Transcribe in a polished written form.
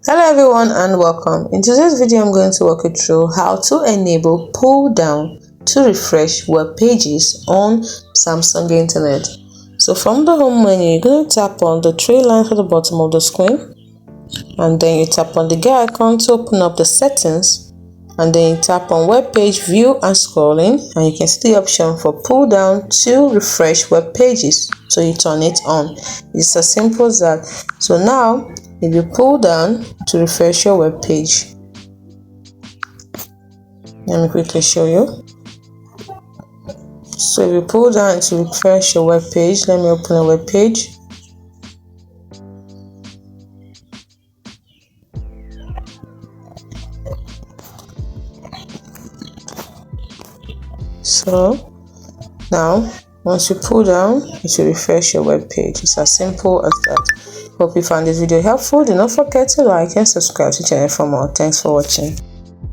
Hello everyone and welcome. In today's video I'm going to walk you through how to enable pull down to refresh web pages on Samsung internet. So from the home menu you're going to tap on the three lines at the bottom of the screen, and then you tap on the gear icon to open up the settings, and then you tap on web page view and scrolling, and you can see the option for pull down to refresh web pages, so you turn it on. It's as simple as that. So now if you pull down to refresh your web page, let me quickly show you. So if you pull down to refresh your web page, let me open a web page. So now once you pull down, it will refresh your web page. It's as simple as that. Hope you found this video helpful. Do not forget to like and subscribe to the channel for more. Thanks for watching.